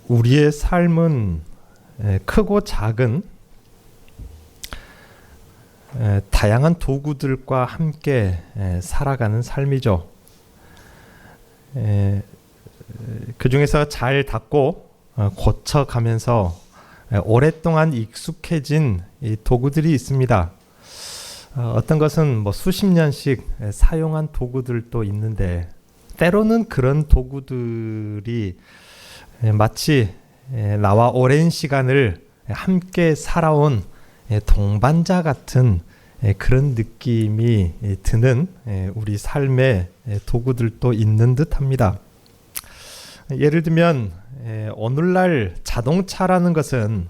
우리의 삶은 크고 작은 다양한 도구들과 함께 살아가는 삶이죠. 그 중에서 잘 닦고 고쳐가면서 오랫동안 익숙해진 이 도구들이 있습니다. 어떤 것은 뭐 수십 년씩 사용한 도구들도 있는데, 때로는 그런 도구들이 마치 나와 오랜 시간을 함께 살아온 동반자 같은 그런 느낌이 드는 우리 삶의 도구들도 있는 듯합니다. 예를 들면 오늘날 자동차라는 것은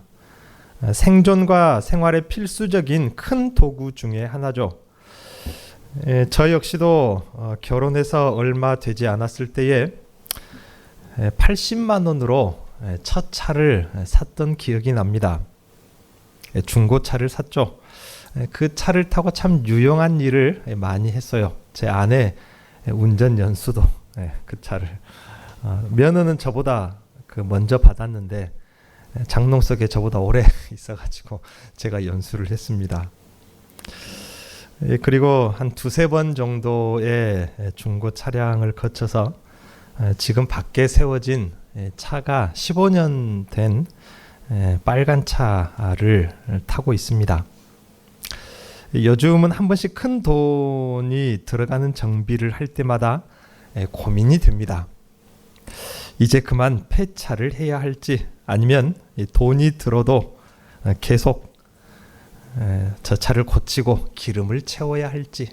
생존과 생활에 필수적인 큰 도구 중에 하나죠. 저 역시도 결혼해서 얼마 되지 않았을 때에 80만 원으로 첫 차를 샀던 기억이 납니다. 중고차를 샀죠. 그 차를 타고 참 유용한 일을 많이 했어요. 제 아내 운전 연수도 그 차를 면허는 저보다 먼저 받았는데 장롱속에 저보다 오래 있어가지고 제가 연수를 했습니다. 그리고 한 두세 번 정도의 중고 차량을 거쳐서 지금 밖에 세워진 차가 15년 된 빨간 차를 타고 있습니다. 요즘은 한 번씩 큰 돈이 들어가는 정비를 할 때마다 고민이 됩니다. 이제 그만 폐차를 해야 할지, 아니면 돈이 들어도 계속 저 차를 고치고 기름을 채워야 할지.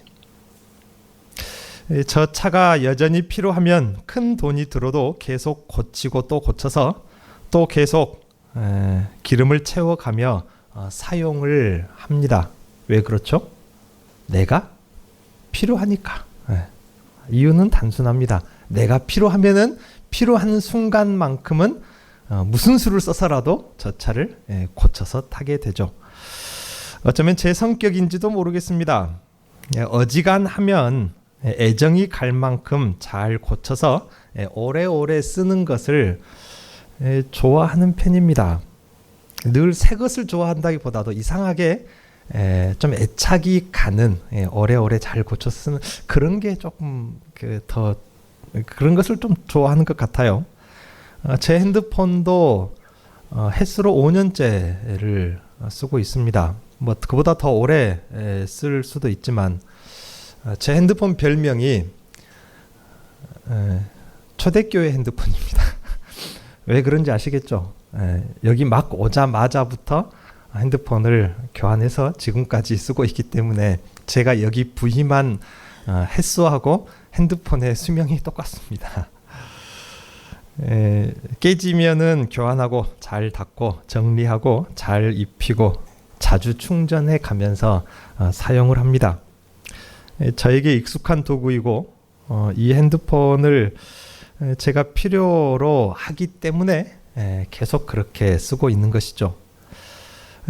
저 차가 여전히 필요하면 큰 돈이 들어도 계속 고치고 또 고쳐서 또 계속 기름을 채워가며 사용을 합니다. 왜 그렇죠? 내가 필요하니까. 이유는 단순합니다. 내가 필요하면은 필요한 순간만큼은 무슨 수를 써서라도 저 차를 고쳐서 타게 되죠. 어쩌면 제 성격인지도 모르겠습니다. 어지간하면 애정이 갈 만큼 잘 고쳐서 오래오래 쓰는 것을 좋아하는 편입니다. 늘 새 것을 좋아한다기보다도 이상하게 좀 애착이 가는, 오래오래 잘 고쳐 쓰는 그런 게 조금 더 그런 것을 좀 좋아하는 것 같아요. 제 핸드폰도 햇수로 5년째를 쓰고 있습니다. 뭐 그보다 더 오래 쓸 수도 있지만 제 핸드폰 별명이 초대교회 핸드폰입니다. 왜 그런지 아시겠죠? 여기 막 오자마자부터 핸드폰을 교환해서 지금까지 쓰고 있기 때문에 제가 여기 부임한 햇수하고 핸드폰의 수명이 똑같습니다. 깨지면은 교환하고 잘 닦고 정리하고 잘 입히고 자주 충전해 가면서 사용을 합니다. 저에게 익숙한 도구이고 이 핸드폰을 제가 필요로 하기 때문에 계속 그렇게 쓰고 있는 것이죠.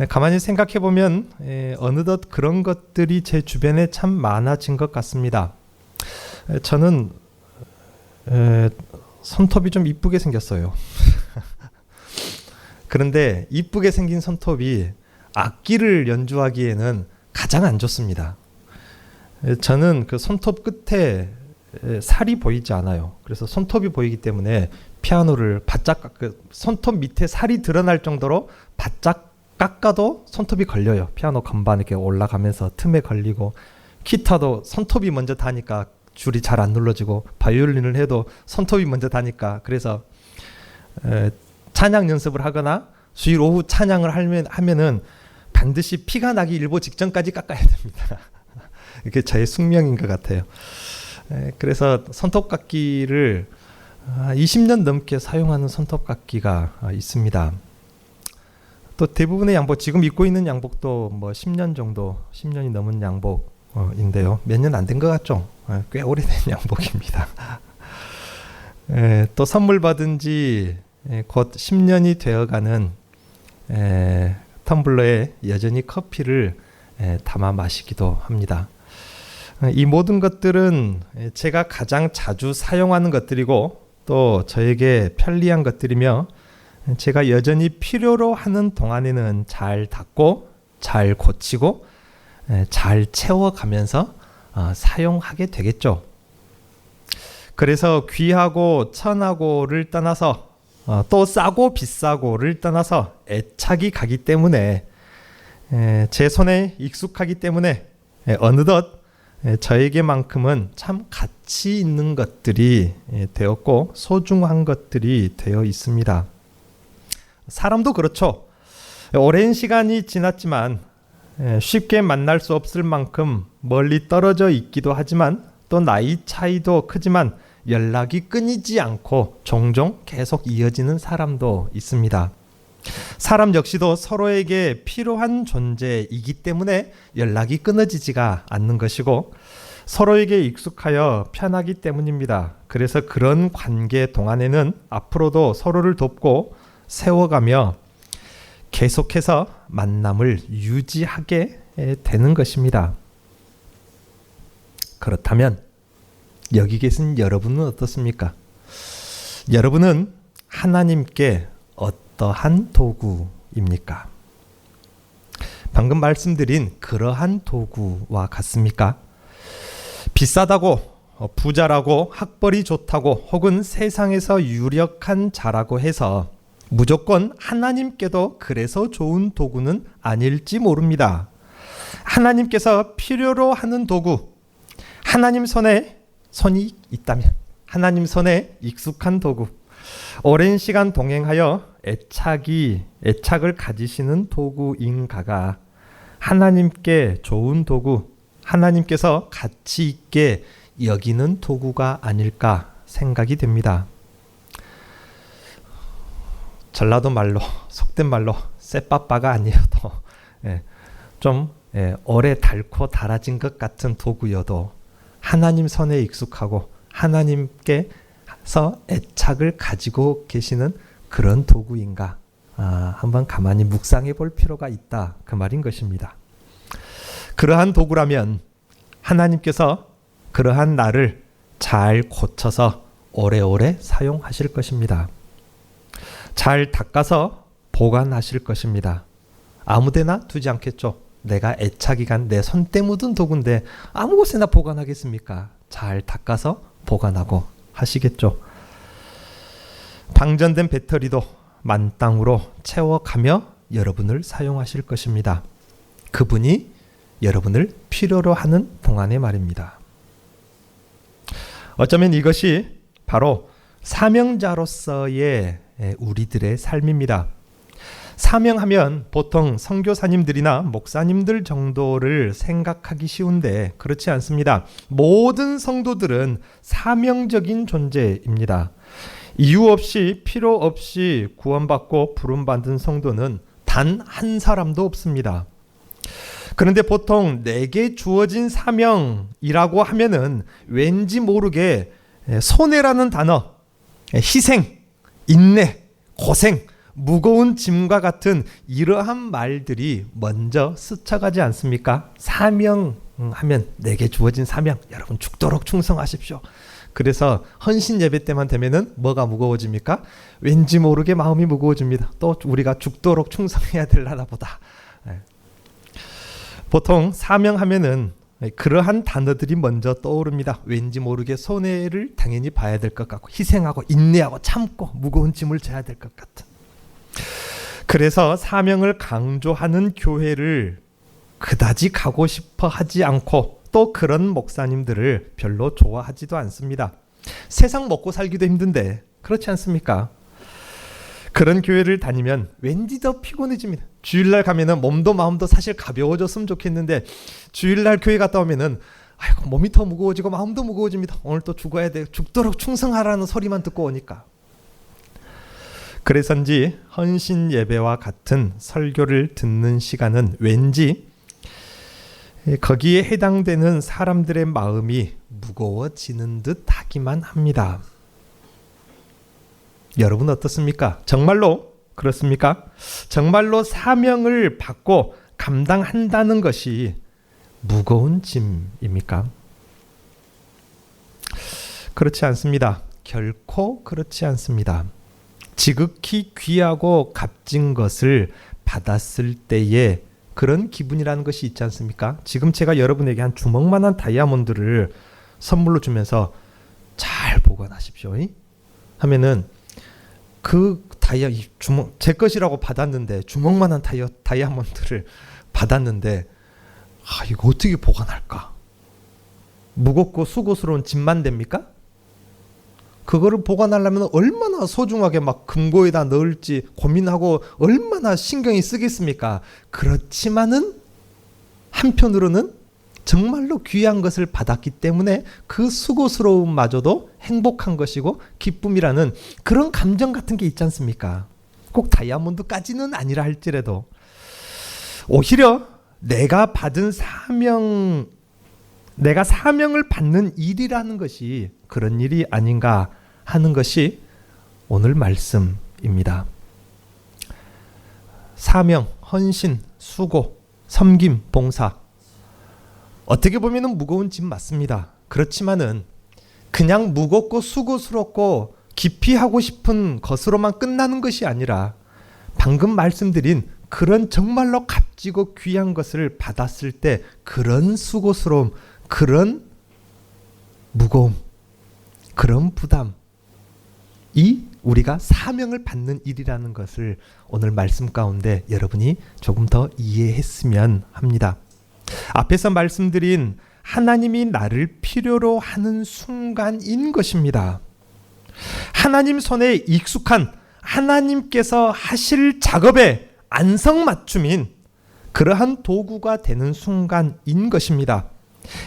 가만히 생각해 보면 어느덧 그런 것들이 제 주변에 참 많아진 것 같습니다. 저는 손톱이 좀 이쁘게 생겼어요. 그런데 이쁘게 생긴 손톱이 악기를 연주하기에는 가장 안 좋습니다. 저는 그 손톱 끝에 살이 보이지 않아요. 그래서 손톱이 보이기 때문에 피아노를 바짝 손톱 밑에 살이 드러날 정도로 바짝 깎아도 손톱이 걸려요. 피아노 건반 이렇게 올라가면서 틈에 걸리고, 기타도 손톱이 먼저 닿으니까 줄이 잘 안 눌러지고, 바이올린을 해도 손톱이 먼저 닿으니까, 그래서 찬양 연습을 하거나 수요일 오후 찬양을 하면은 반드시 피가 나기 일보 직전까지 깎아야 됩니다. 이게 저의 숙명인 것 같아요. 그래서 손톱깎이를 20년 넘게 사용하는 손톱깎이가 있습니다. 또 대부분의 양복, 지금 입고 있는 양복도 뭐 10년 정도, 10년이 넘은 양복인데요. 몇 년 안 된 것 같죠? 꽤 오래된 양복입니다. 또 선물 받은 지 곧 10년이 되어가는 텀블러에 여전히 커피를 담아 마시기도 합니다. 이 모든 것들은 제가 가장 자주 사용하는 것들이고, 또 저에게 편리한 것들이며 제가 여전히 필요로 하는 동안에는 잘 닦고 잘 고치고 잘 채워가면서 사용하게 되겠죠. 그래서 귀하고 천하고를 떠나서 또 싸고 비싸고를 떠나서 애착이 가기 때문에 제 손에 익숙하기 때문에 어느덧 저에게만큼은 참 가치 있는 것들이 되었고 소중한 것들이 되어 있습니다. 사람도 그렇죠. 오랜 시간이 지났지만 쉽게 만날 수 없을 만큼 멀리 떨어져 있기도 하지만 또 나이 차이도 크지만 연락이 끊이지 않고 종종 계속 이어지는 사람도 있습니다. 사람 역시도 서로에게 필요한 존재이기 때문에 연락이 끊어지지가 않는 것이고 서로에게 익숙하여 편하기 때문입니다. 그래서 그런 관계 동안에는 앞으로도 서로를 돕고 세워가며 계속해서 만남을 유지하게 되는 것입니다. 그렇다면 여기 계신 여러분은 어떻습니까? 여러분은 하나님께 어떠한 도구입니까? 방금 말씀드린 그러한 도구와 같습니까? 비싸다고, 부자라고, 학벌이 좋다고, 혹은 세상에서 유력한 자라고 해서 무조건 하나님께도 그래서 좋은 도구는 아닐지 모릅니다. 하나님께서 필요로 하는 도구, 하나님 손이 있다면, 하나님 손에 익숙한 도구, 오랜 시간 동행하여 애착을 가지시는 도구인가가 하나님께 좋은 도구, 하나님께서 가치 있게 여기는 도구가 아닐까 생각이 됩니다. 전라도 말로, 속된 말로 쎄빠빠가 아니어도 좀 오래 닳고 달아진 것 같은 도구여도 하나님 손에 익숙하고 하나님께서 애착을 가지고 계시는 그런 도구인가 한번 가만히 묵상해 볼 필요가 있다, 그 말인 것입니다. 그러한 도구라면 하나님께서 그러한 나를 잘 고쳐서 오래오래 사용하실 것입니다. 잘 닦아서 보관하실 것입니다. 아무데나 두지 않겠죠. 내가 애착이 간 내 손때 묻은 도구인데 아무 곳에나 보관하겠습니까? 잘 닦아서 보관하고 하시겠죠. 방전된 배터리도 만땅으로 채워가며 여러분을 사용하실 것입니다. 그분이 여러분을 필요로 하는 동안의 말입니다. 어쩌면 이것이 바로 사명자로서의 우리들의 삶입니다. 사명하면 보통 선교사님들이나 목사님들 정도를 생각하기 쉬운데 그렇지 않습니다. 모든 성도들은 사명적인 존재입니다. 이유 없이 필요 없이 구원받고 부름받은 성도는 단 한 사람도 없습니다. 그런데 보통 내게 주어진 사명이라고 하면은 왠지 모르게 손해라는 단어, 희생, 인내, 고생, 무거운 짐과 같은 이러한 말들이 먼저 스쳐가지 않습니까? 사명하면 내게 주어진 사명, 여러분 죽도록 충성하십시오. 그래서 헌신 예배 때만 되면은 뭐가 무거워집니까? 왠지 모르게 마음이 무거워집니다. 또 우리가 죽도록 충성해야 될라나 보다. 보통 사명하면은 그러한 단어들이 먼저 떠오릅니다. 왠지 모르게 손해를 당연히 봐야 될 것 같고, 희생하고 인내하고 참고 무거운 짐을 져야 될 것 같은. 그래서 사명을 강조하는 교회를 그다지 가고 싶어 하지 않고 또 그런 목사님들을 별로 좋아하지도 않습니다. 세상 먹고 살기도 힘든데 그렇지 않습니까? 그런 교회를 다니면 왠지 더 피곤해집니다. 주일날 가면은 몸도 마음도 사실 가벼워졌으면 좋겠는데 주일날 교회 갔다 오면은 아이고 몸이 더 무거워지고 마음도 무거워집니다. 오늘 또 죽어야 돼. 죽도록 충성하라는 소리만 듣고 오니까. 그래서인지 헌신 예배와 같은 설교를 듣는 시간은 왠지 거기에 해당되는 사람들의 마음이 무거워지는 듯 하기만 합니다. 여러분 어떻습니까? 정말로 그렇습니까? 정말로 사명을 받고 감당한다는 것이 무거운 짐입니까? 그렇지 않습니다. 결코 그렇지 않습니다. 지극히 귀하고 값진 것을 받았을 때의 그런 기분이라는 것이 있지 않습니까? 지금 제가 여러분에게 한 주먹만한 다이아몬드를 선물로 주면서 잘 보관하십시오 하면은 그 제 것이라고 받았는데 주먹만한 다이아몬드를 받았는데 이거 어떻게 보관할까? 무겁고 수고스러운 짐만 됩니까? 그거를 보관하려면 얼마나 소중하게 막 금고에다 넣을지 고민하고 얼마나 신경이 쓰겠습니까? 그렇지만은 한편으로는 정말로 귀한 것을 받았기 때문에 그 수고스러움마저도 행복한 것이고 기쁨이라는 그런 감정 같은 게 있지 않습니까? 꼭 다이아몬드까지는 아니라 할지라도 오히려 내가 사명을 받는 일이라는 것이 그런 일이 아닌가 하는 것이 오늘 말씀입니다. 사명, 헌신, 수고, 섬김, 봉사. 어떻게 보면 무거운 짐 맞습니다. 그렇지만은 그냥 무겁고 수고스럽고 깊이 하고 싶은 것으로만 끝나는 것이 아니라 방금 말씀드린 그런 정말로 값지고 귀한 것을 받았을 때 그런 수고스러움, 그런 무거움, 그런 부담, 이 우리가 사명을 받는 일이라는 것을 오늘 말씀 가운데 여러분이 조금 더 이해했으면 합니다. 앞에서 말씀드린 하나님이 나를 필요로 하는 순간인 것입니다. 하나님 손에 익숙한 하나님께서 하실 작업에 안성맞춤인 그러한 도구가 되는 순간인 것입니다.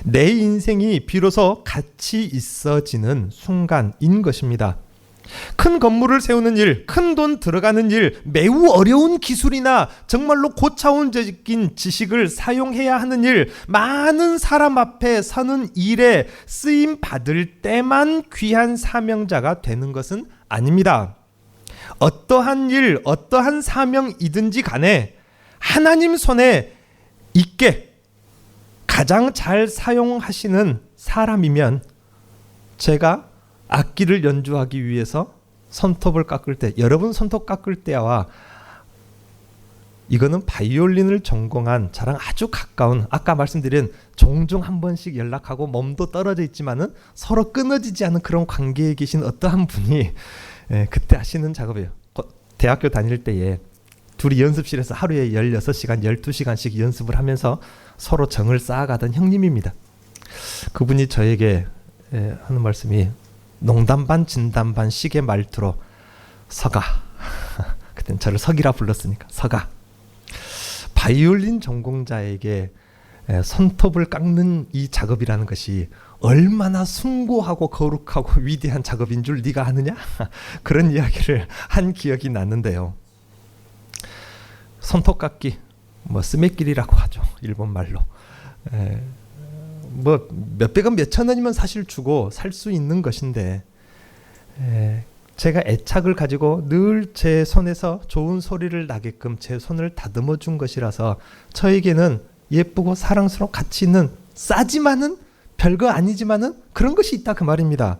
내 인생이 비로소 가치 있어지는 순간인 것입니다. 큰 건물을 세우는 일, 큰 돈 들어가는 일, 매우 어려운 기술이나 정말로 고차원적인 지식을 사용해야 하는 일, 많은 사람 앞에 서는 일에 쓰임 받을 때만 귀한 사명자가 되는 것은 아닙니다. 어떠한 일, 어떠한 사명이든지 간에 하나님 손에 있게 가장 잘 사용하시는 사람이면 제가 악기를 연주하기 위해서 손톱을 깎을 때, 여러분 손톱 깎을 때와 이거는 바이올린을 전공한 저랑 아주 가까운, 아까 말씀드린 종종 한 번씩 연락하고 몸도 떨어져 있지만은 서로 끊어지지 않은 그런 관계에 계신 어떠한 분이 그때 하시는 작업이에요. 대학교 다닐 때에 둘이 연습실에서 하루에 16시간, 12시간씩 연습을 하면서 서로 정을 쌓아가던 형님입니다. 그분이 저에게 하는 말씀이 농담 반 진담 반 시계 말투로 서가 그때는 저를 석이라 불렀으니까 서가 바이올린 전공자에게 손톱을 깎는 이 작업이라는 것이 얼마나 숭고하고 거룩하고 위대한 작업인 줄 네가 아느냐? 그런 이야기를 한 기억이 나는데요. 손톱 깎기 스메끼리라고 하죠. 일본 말로. 몇백 원 몇천 원이면 사실 주고 살 수 있는 것인데 제가 애착을 가지고 늘 제 손에서 좋은 소리를 나게끔 제 손을 다듬어 준 것이라서 저에게는 예쁘고 사랑스러운 가치 있는 싸지만은 별거 아니지만은 그런 것이 있다 그 말입니다.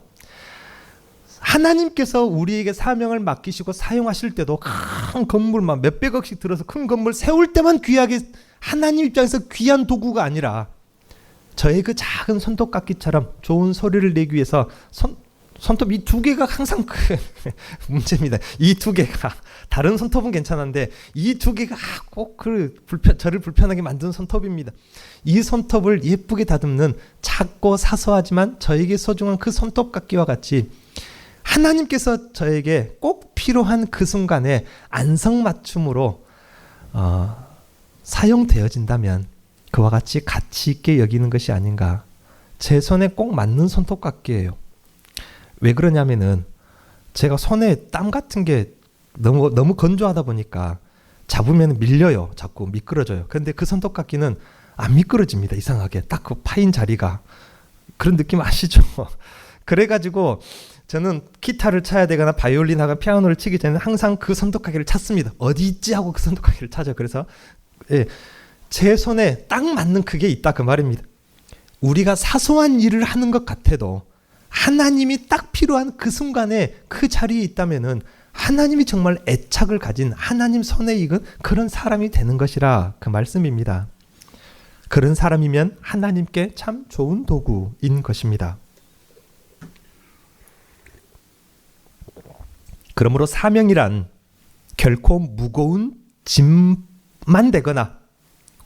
하나님께서 우리에게 사명을 맡기시고 사용하실 때도 큰 건물만 몇백억씩 들어서 큰 건물 세울 때만 귀하게 하나님 입장에서 귀한 도구가 아니라 저의 그 작은 손톱깎이처럼 좋은 소리를 내기 위해서 손톱 이 두 개가 항상 그 문제입니다. 이 두 개가 다른 손톱은 괜찮은데 이 두 개가 꼭 저를 불편하게 만드는 손톱입니다. 이 손톱을 예쁘게 다듬는 작고 사소하지만 저에게 소중한 그 손톱깎이와 같이 하나님께서 저에게 꼭 필요한 그 순간에 안성맞춤으로 사용되어진다면 그와 같이 가치 있게 여기는 것이 아닌가. 제 손에 꼭 맞는 손톱깎이예요. 왜 그러냐면은 제가 손에 땀 같은 게 너무 건조하다 보니까 잡으면 밀려요. 자꾸 미끄러져요. 그런데 그 손톱깎이는 안 미끄러집니다. 이상하게 딱 그 파인 자리가 그런 느낌 아시죠? 그래가지고 저는 기타를 쳐야 되거나 바이올린 하거나 피아노를 치기 전에 항상 그 손톱깎이를 찾습니다. 어디 있지 하고 그 손톱깎이를 찾아요. 그래서 제 손에 딱 맞는 그게 있다 그 말입니다. 우리가 사소한 일을 하는 것 같아도 하나님이 딱 필요한 그 순간에 그 자리에 있다면은 하나님이 정말 애착을 가진 하나님 손에 익은 그런 사람이 되는 것이라 그 말씀입니다. 그런 사람이면 하나님께 참 좋은 도구인 것입니다. 그러므로 사명이란 결코 무거운 짐만 되거나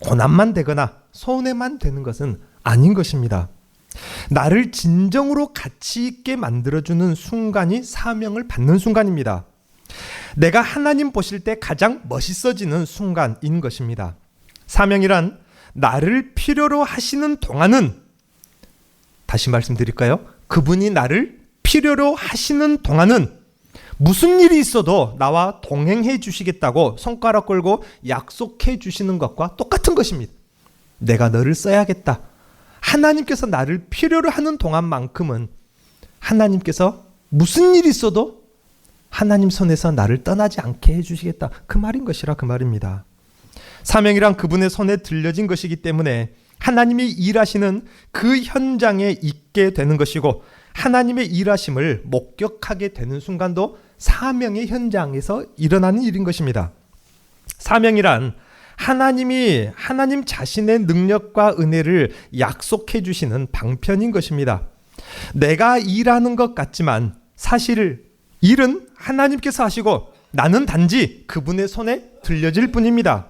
고난만 되거나 손해만 되는 것은 아닌 것입니다. 나를 진정으로 가치 있게 만들어주는 순간이 사명을 받는 순간입니다. 내가 하나님 보실 때 가장 멋있어지는 순간인 것입니다. 사명이란 나를 필요로 하시는 동안은, 다시 말씀드릴까요? 그분이 나를 필요로 하시는 동안은 무슨 일이 있어도 나와 동행해 주시겠다고 손가락 걸고 약속해 주시는 것과 똑같은 것입니다. 내가 너를 써야겠다. 하나님께서 나를 필요로 하는 동안만큼은 하나님께서 무슨 일이 있어도 하나님 손에서 나를 떠나지 않게 해주시겠다. 그 말인 것이라 그 말입니다. 사명이란 그분의 손에 들려진 것이기 때문에 하나님이 일하시는 그 현장에 있게 되는 것이고, 하나님의 일하심을 목격하게 되는 순간도 사명의 현장에서 일어나는 일인 것입니다. 사명이란 하나님이 하나님 자신의 능력과 은혜를 약속해 주시는 방편인 것입니다. 내가 일하는 것 같지만 사실 일은 하나님께서 하시고 나는 단지 그분의 손에 들려질 뿐입니다.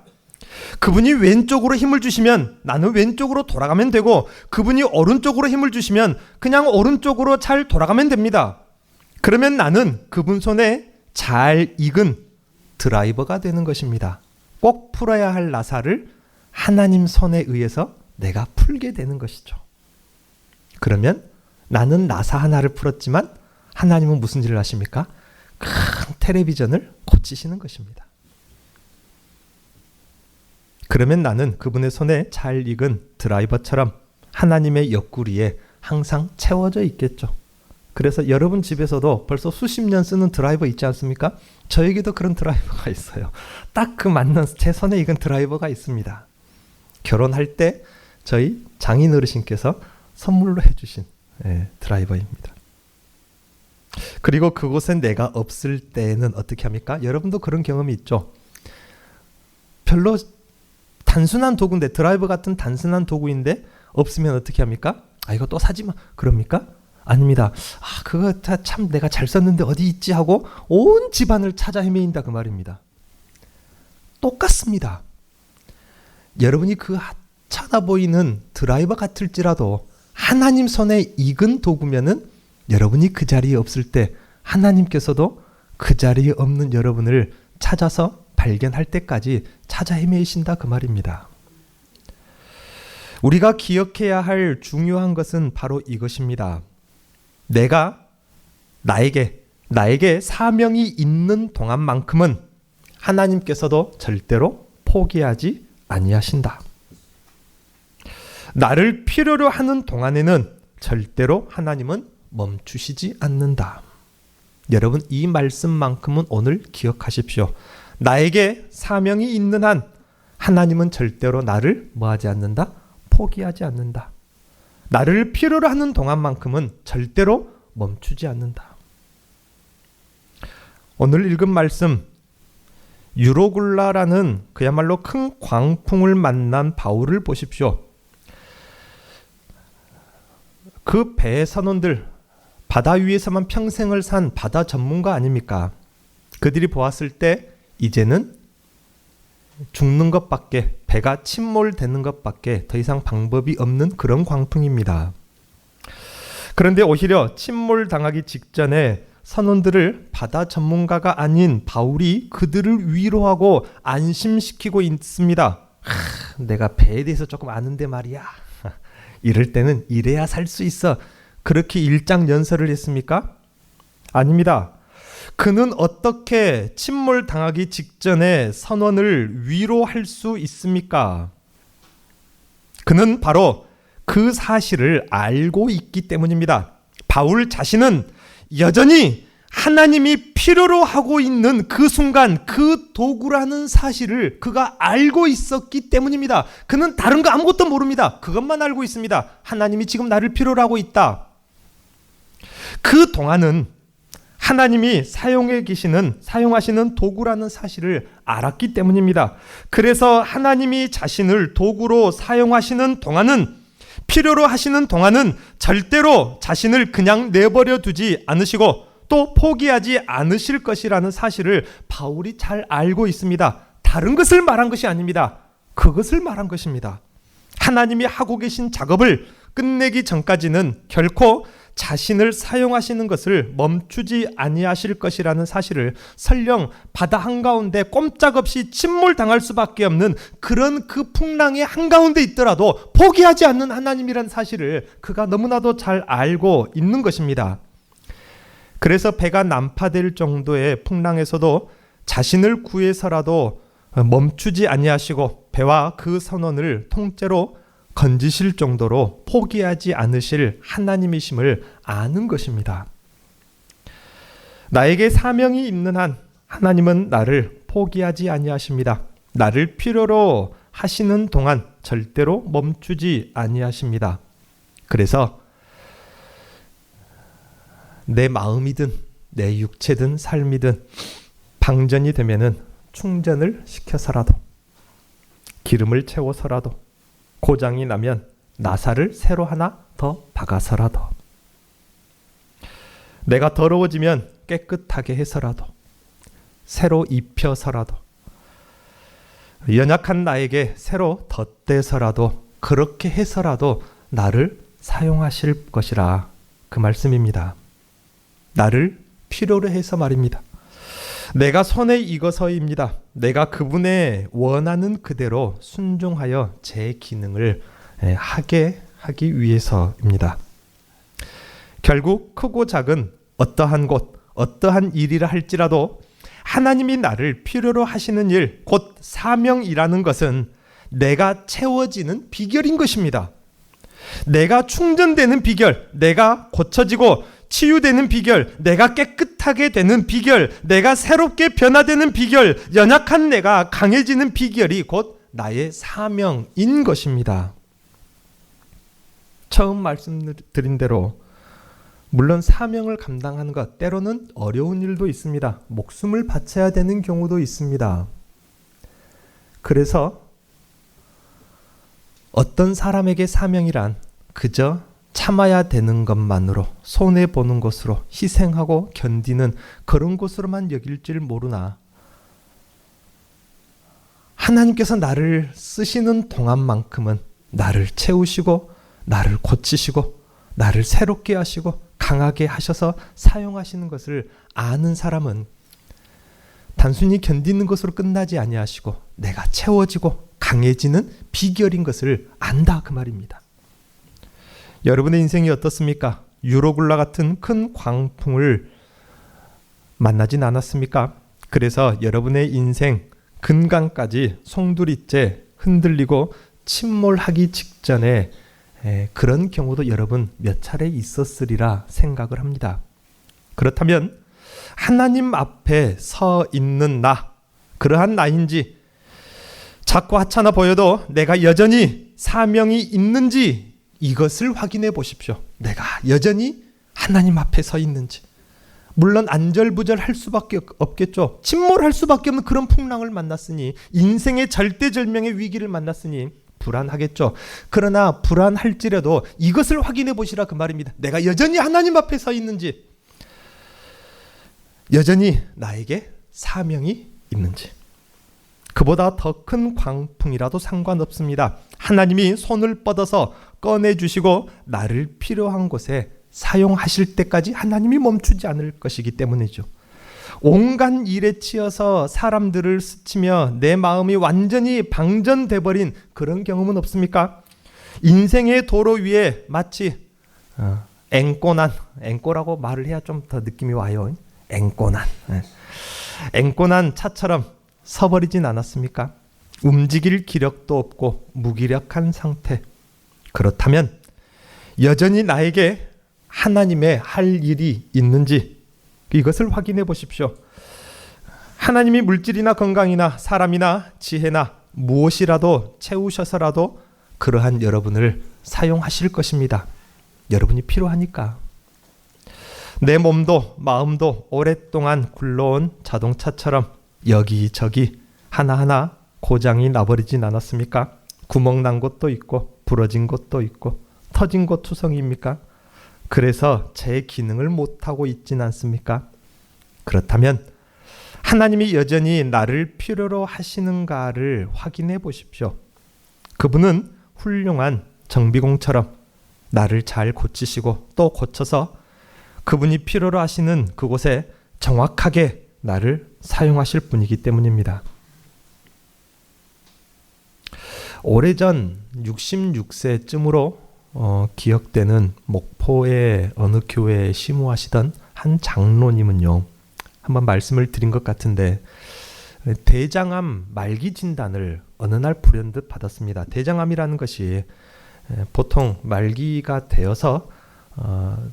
그분이 왼쪽으로 힘을 주시면 나는 왼쪽으로 돌아가면 되고, 그분이 오른쪽으로 힘을 주시면 그냥 오른쪽으로 잘 돌아가면 됩니다. 그러면 나는 그분 손에 잘 익은 드라이버가 되는 것입니다. 꼭 풀어야 할 나사를 하나님 손에 의해서 내가 풀게 되는 것이죠. 그러면 나는 나사 하나를 풀었지만 하나님은 무슨 일을 하십니까? 큰 텔레비전을 고치시는 것입니다. 그러면 나는 그분의 손에 잘 익은 드라이버처럼 하나님의 옆구리에 항상 채워져 있겠죠. 그래서 여러분 집에서도 벌써 수십 년 쓰는 드라이버 있지 않습니까? 저에게도 그런 드라이버가 있어요. 딱 그 맞는 제 손에 익은 드라이버가 있습니다. 결혼할 때 저희 장인 어르신께서 선물로 해주신 드라이버입니다. 그리고 그곳에 내가 없을 때는 어떻게 합니까? 여러분도 그런 경험이 있죠. 별로 단순한 도구인데, 드라이버 같은 단순한 도구인데 없으면 어떻게 합니까? 아, 이거 또 사지 마. 그럽니까? 아닙니다. 아, 그거 참 내가 잘 썼는데 어디 있지 하고 온 집안을 찾아 헤매인다 그 말입니다. 똑같습니다. 여러분이 그 하찮아 보이는 드라이버 같을지라도 하나님 손에 익은 도구면은 여러분이 그 자리에 없을 때 하나님께서도 그 자리에 없는 여러분을 찾아서 발견할 때까지 찾아 헤매신다 그 말입니다. 우리가 기억해야 할 중요한 것은 바로 이것입니다. 나에게 사명이 있는 동안만큼은 하나님께서도 절대로 포기하지 아니하신다. 나를 필요로 하는 동안에는 절대로 하나님은 멈추시지 않는다. 여러분, 이 말씀만큼은 오늘 기억하십시오. 나에게 사명이 있는 한 하나님은 절대로 나를 뭐하지 않는다? 포기하지 않는다. 나를 필요로 하는 동안만큼은 절대로 멈추지 않는다. 오늘 읽은 말씀, 유로굴라라는 그야말로 큰 광풍을 만난 바울을 보십시오. 그 배의 선원들, 바다 위에서만 평생을 산 바다 전문가 아닙니까? 그들이 보았을 때 이제는 죽는 것밖에, 배가 침몰되는 것밖에 더 이상 방법이 없는 그런 광풍입니다. 그런데 오히려 침몰당하기 직전에 선원들을 바다 전문가가 아닌 바울이 그들을 위로하고 안심시키고 있습니다. 내가 배에 대해서 조금 아는데 말이야. 이럴 때는 이래야 살 수 있어. 그렇게 일장연설을 했습니까? 아닙니다. 그는 어떻게 침몰당하기 직전에 선원을 위로할 수 있습니까? 그는 바로 그 사실을 알고 있기 때문입니다. 바울 자신은 여전히 하나님이 필요로 하고 있는 그 순간, 그 도구라는 사실을 그가 알고 있었기 때문입니다. 그는 다른 거 아무것도 모릅니다. 그것만 알고 있습니다. 하나님이 지금 나를 필요로 하고 있다. 그 동안은 하나님이 사용하시는 도구라는 사실을 알았기 때문입니다. 그래서 하나님이 자신을 도구로 사용하시는 동안은, 필요로 하시는 동안은 절대로 자신을 그냥 내버려 두지 않으시고 또 포기하지 않으실 것이라는 사실을 바울이 잘 알고 있습니다. 다른 것을 말한 것이 아닙니다. 그것을 말한 것입니다. 하나님이 하고 계신 작업을 끝내기 전까지는 결코 자신을 사용하시는 것을 멈추지 아니하실 것이라는 사실을, 설령 바다 한가운데 꼼짝없이 침몰당할 수밖에 없는 그런 그 풍랑의 한가운데 있더라도 포기하지 않는 하나님이라는 사실을 그가 너무나도 잘 알고 있는 것입니다. 그래서 배가 난파될 정도의 풍랑에서도 자신을 구해서라도 멈추지 아니하시고 배와 그 선원을 통째로 건지실 정도로 포기하지 않으실 하나님이심을 아는 것입니다. 나에게 사명이 있는 한 하나님은 나를 포기하지 아니하십니다. 나를 필요로 하시는 동안 절대로 멈추지 아니하십니다. 그래서 내 마음이든 내 육체든 삶이든 방전이 되면은 충전을 시켜서라도, 기름을 채워서라도, 고장이 나면 나사를 새로 하나 더 박아서라도, 내가 더러워지면 깨끗하게 해서라도, 새로 입혀서라도, 연약한 나에게 새로 덧대서라도, 그렇게 해서라도 나를 사용하실 것이라, 그 말씀입니다. 나를 필요로 해서 말입니다. 내가 손에 익어서입니다. 내가 그분의 원하는 그대로 순종하여 제 기능을 하기 위해서입니다. 결국 크고 작은 어떠한 곳, 어떠한 일이라 할지라도 하나님이 나를 필요로 하시는 일, 곧 사명이라는 것은 내가 채워지는 비결인 것입니다. 내가 충전되는 비결, 내가 고쳐지고 치유되는 비결, 내가 깨끗하게 되는 비결, 내가 새롭게 변화되는 비결, 연약한 내가 강해지는 비결이 곧 나의 사명인 것입니다. 처음 말씀드린 대로 물론 사명을 감당하는 것, 때로는 어려운 일도 있습니다. 목숨을 바쳐야 되는 경우도 있습니다. 그래서 어떤 사람에게 사명이란 그저 참아야 되는 것만으로, 손해보는 것으로, 희생하고 견디는 그런 것으로만 여길 줄 모르나, 하나님께서 나를 쓰시는 동안만큼은 나를 채우시고 나를 고치시고 나를 새롭게 하시고 강하게 하셔서 사용하시는 것을 아는 사람은 단순히 견디는 것으로 끝나지 아니하시고 내가 채워지고 강해지는 비결인 것을 안다, 그 말입니다. 여러분의 인생이 어떻습니까? 유로굴라 같은 큰 광풍을 만나진 않았습니까? 그래서 여러분의 인생 근간까지 송두리째 흔들리고 침몰하기 직전에 그런 경우도 여러분 몇 차례 있었으리라 생각을 합니다. 그렇다면 하나님 앞에 서 있는 나, 그러한 나인지, 작고 하찮아 보여도 내가 여전히 사명이 있는지 이것을 확인해 보십시오. 내가 여전히 하나님 앞에 서 있는지. 물론 안절부절할 수밖에 없겠죠. 침몰할 수밖에 없는 그런 풍랑을 만났으니, 인생의 절대절명의 위기를 만났으니 불안하겠죠. 그러나 불안할지라도 이것을 확인해 보시라, 그 말입니다. 내가 여전히 하나님 앞에 서 있는지, 여전히 나에게 사명이 있는지. 그보다 더 큰 광풍이라도 상관없습니다. 하나님이 손을 뻗어서 꺼내주시고 나를 필요한 곳에 사용하실 때까지 하나님이 멈추지 않을 것이기 때문이죠. 온갖 일에 치여서 사람들을 스치며 내 마음이 완전히 방전돼 버린 그런 경험은 없습니까? 인생의 도로 위에 마치 앵꼬라고 말을 해야 좀 더 느낌이 와요. 앵꼬난 차처럼 서버리진 않았습니까? 움직일 기력도 없고 무기력한 상태. 그렇다면 여전히 나에게 하나님의 할 일이 있는지 이것을 확인해 보십시오. 하나님이 물질이나 건강이나 사람이나 지혜나 무엇이라도 채우셔서라도 그러한 여러분을 사용하실 것입니다. 여러분이 필요하니까. 내 몸도 마음도 오랫동안 굴러온 자동차처럼 여기저기 하나하나 고장이 나버리진 않았습니까? 구멍 난 곳도 있고 부러진 곳도 있고 터진 곳 투성입니까? 그래서 제 기능을 못하고 있진 않습니까? 그렇다면 하나님이 여전히 나를 필요로 하시는가를 확인해 보십시오. 그분은 훌륭한 정비공처럼 나를 잘 고치시고 또 고쳐서 그분이 필요로 하시는 그곳에 정확하게 나를 사용하실 분이기 때문입니다. 오래전 66세쯤으로 기억되는 목포의 어느 교회에 심우하시던 한 장로님은요, 한번 말씀을 드린 것 같은데 대장암 말기 진단을 어느 날 불현듯 받았습니다. 대장암이라는 것이 보통 말기가 되어서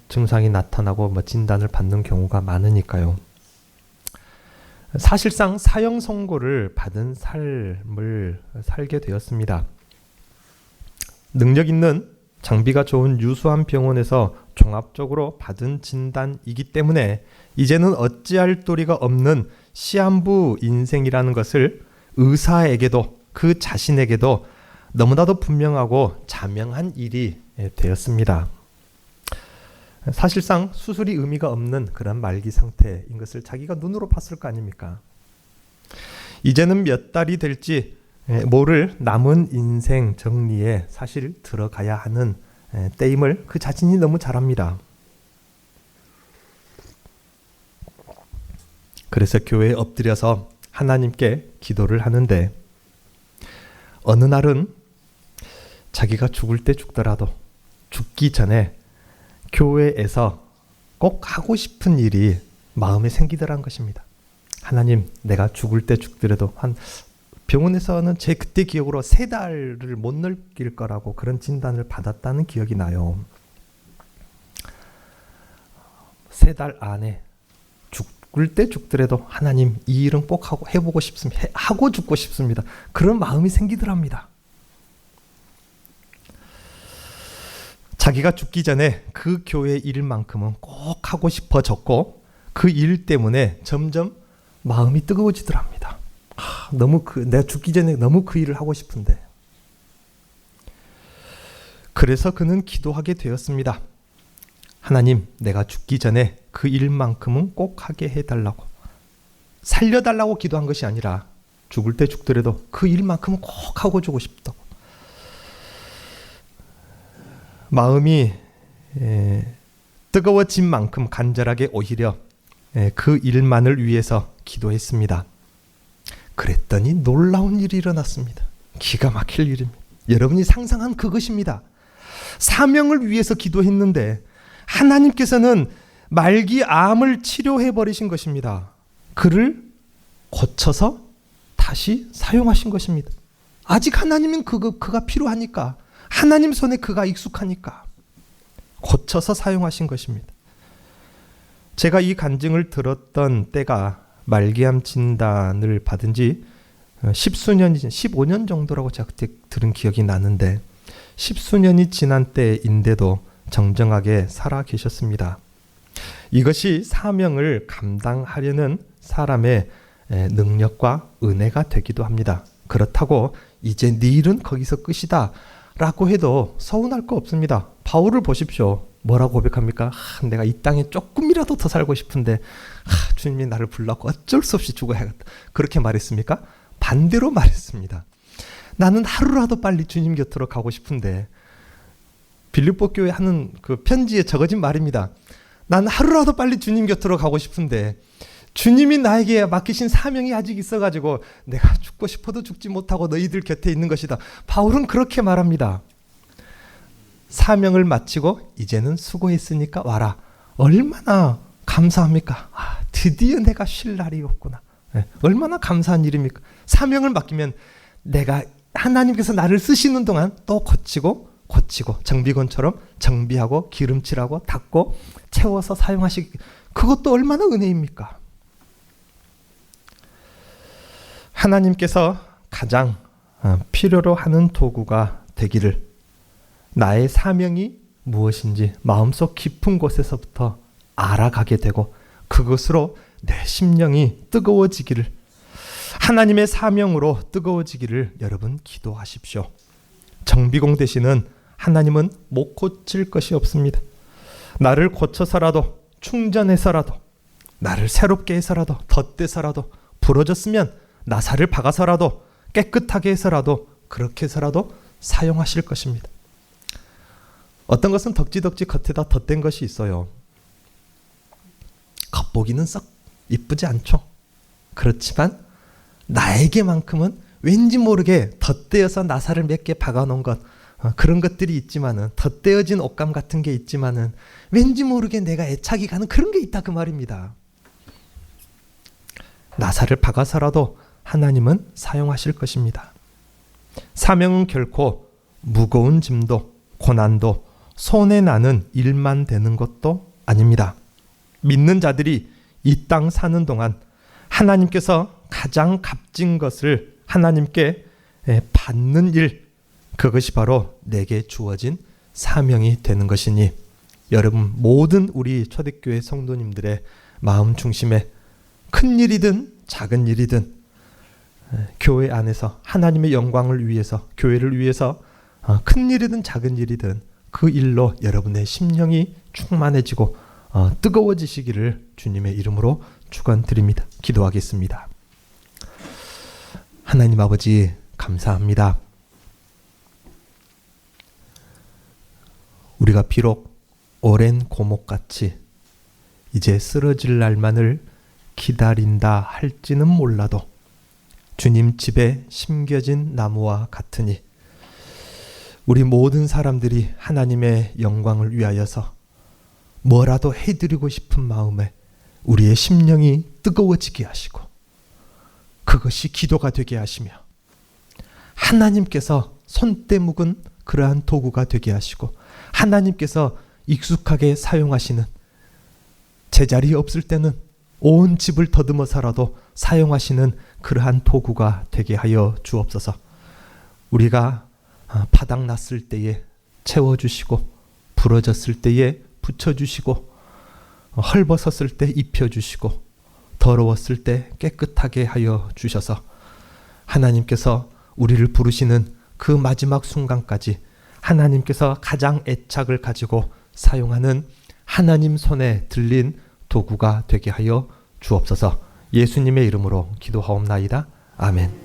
증상이 나타나고 진단을 받는 경우가 많으니까요. 사실상 사형 선고를 받은 삶을 살게 되었습니다. 능력 있는 장비가 좋은 유수한 병원에서 종합적으로 받은 진단이기 때문에 이제는 어찌할 도리가 없는 시한부 인생이라는 것을 의사에게도 그 자신에게도 너무나도 분명하고 자명한 일이 되었습니다. 사실상 수술이 의미가 없는 그런 말기 상태인 것을 자기가 눈으로 봤을 거 아닙니까? 이제는 몇 달이 될지 모를 남은 인생 정리에 사실 들어가야 하는 때임을 그 자신이 너무 잘 압니다. 그래서 교회에 엎드려서 하나님께 기도를 하는데 어느 날은 자기가 죽을 때 죽더라도 죽기 전에 교회에서 꼭 하고 싶은 일이 마음에 생기더란 것입니다. 하나님, 내가 죽을 때 죽더라도 한 병원에서는 제 그때 기억으로 3달을 못 넘길 거라고 그런 진단을 받았다는 기억이 나요. 3달 안에 죽을 때 죽더라도 하나님 이 일은 꼭 하고 해보고 싶습니다. 하고 죽고 싶습니다. 그런 마음이 생기더랍니다. 자기가 죽기 전에 그 교회 일만큼은 꼭 하고 싶어졌고 그 일 때문에 점점 마음이 뜨거워지더랍니다. 내가 죽기 전에 너무 그 일을 하고 싶은데. 그래서 그는 기도하게 되었습니다. 하나님, 내가 죽기 전에 그 일만큼은 꼭 하게 해달라고. 살려달라고 기도한 것이 아니라 죽을 때 죽더라도 그 일만큼은 꼭 하고 주고 싶다고. 마음이 뜨거워진 만큼 간절하게 오히려 그 일만을 위해서 기도했습니다. 그랬더니 놀라운 일이 일어났습니다. 기가 막힐 일입니다. 여러분이 상상한 그것입니다. 사명을 위해서 기도했는데 하나님께서는 말기 암을 치료해 버리신 것입니다. 그를 고쳐서 다시 사용하신 것입니다. 아직 하나님은 그가 필요하니까, 하나님 손에 그가 익숙하니까 고쳐서 사용하신 것입니다. 제가 이 간증을 들었던 때가 말기암 진단을 받은 지 15년 정도라고 제가 그때 들은 기억이 나는데 10수년이 지난 때인데도 정정하게 살아 계셨습니다. 이것이 사명을 감당하려는 사람의 능력과 은혜가 되기도 합니다. 그렇다고 이제 네 일은 거기서 끝이다 라고 해도 서운할 거 없습니다. 바울을 보십시오. 뭐라고 고백합니까? 내가 이 땅에 조금이라도 더 살고 싶은데 주님이 나를 불렀고 어쩔 수 없이 죽어야겠다. 그렇게 말했습니까? 반대로 말했습니다. 나는 하루라도 빨리 주님 곁으로 가고 싶은데, 빌립보 교회 하는 그 편지에 적어진 말입니다. 나는 하루라도 빨리 주님 곁으로 가고 싶은데 주님이 나에게 맡기신 사명이 아직 있어가지고 내가 죽고 싶어도 죽지 못하고 너희들 곁에 있는 것이다. 바울은 그렇게 말합니다. 사명을 마치고 이제는 수고했으니까 와라. 얼마나 감사합니까? 드디어 내가 쉴 날이 없구나. 얼마나 감사한 일입니까? 사명을 맡기면 내가 하나님께서 나를 쓰시는 동안 또 고치고 정비건처럼 정비하고 기름칠하고 닦고 채워서 사용하시기, 그것도 얼마나 은혜입니까? 하나님께서 가장 필요로 하는 도구가 되기를, 나의 사명이 무엇인지 마음속 깊은 곳에서부터 알아가게 되고 그것으로 내 심령이 뜨거워지기를, 하나님의 사명으로 뜨거워지기를 여러분 기도하십시오. 정비공 되시는 하나님은 못 고칠 것이 없습니다. 나를 고쳐서라도, 충전해서라도, 나를 새롭게 해서라도, 덧대서라도, 부러졌으면 나사를 박아서라도, 깨끗하게 해서라도, 그렇게 해서라도 사용하실 것입니다. 어떤 것은 덕지덕지 겉에다 덧댄 것이 있어요. 겉보기는 썩 이쁘지 않죠. 그렇지만 나에게만큼은 왠지 모르게 덧대어서 나사를 몇 개 박아놓은 것, 그런 것들이 있지만은, 덧대어진 옷감 같은 게 있지만은 왠지 모르게 내가 애착이 가는 그런 게 있다 그 말입니다. 나사를 박아서라도 하나님은 사용하실 것입니다. 사명은 결코 무거운 짐도 고난도 손에 나는 일만 되는 것도 아닙니다. 믿는 자들이 이 땅 사는 동안 하나님께서 가장 값진 것을 하나님께 받는 일, 그것이 바로 내게 주어진 사명이 되는 것이니, 여러분 모든 우리 초대교회 성도님들의 마음 중심에 큰 일이든 작은 일이든 교회 안에서 하나님의 영광을 위해서, 교회를 위해서 큰 일이든 작은 일이든 그 일로 여러분의 심령이 충만해지고 뜨거워지시기를 주님의 이름으로 축원드립니다. 기도하겠습니다. 하나님 아버지 감사합니다. 우리가 비록 오랜 고목같이 이제 쓰러질 날만을 기다린다 할지는 몰라도 주님 집에 심겨진 나무와 같으니 우리 모든 사람들이 하나님의 영광을 위하여서 뭐라도 해드리고 싶은 마음에 우리의 심령이 뜨거워지게 하시고 그것이 기도가 되게 하시며 하나님께서 손때 묵은 그러한 도구가 되게 하시고 하나님께서 익숙하게 사용하시는, 제자리 없을 때는 온 집을 더듬어서라도 사용하시는 그러한 도구가 되게 하여 주옵소서. 우리가 바닥났을 때에 채워주시고 부러졌을 때에 붙여주시고 헐벗었을 때 입혀주시고 더러웠을 때 깨끗하게 하여 주셔서 하나님께서 우리를 부르시는 그 마지막 순간까지 하나님께서 가장 애착을 가지고 사용하는 하나님 손에 들린 도구가 되게 하여 주옵소서. 예수님의 이름으로 기도하옵나이다. 아멘.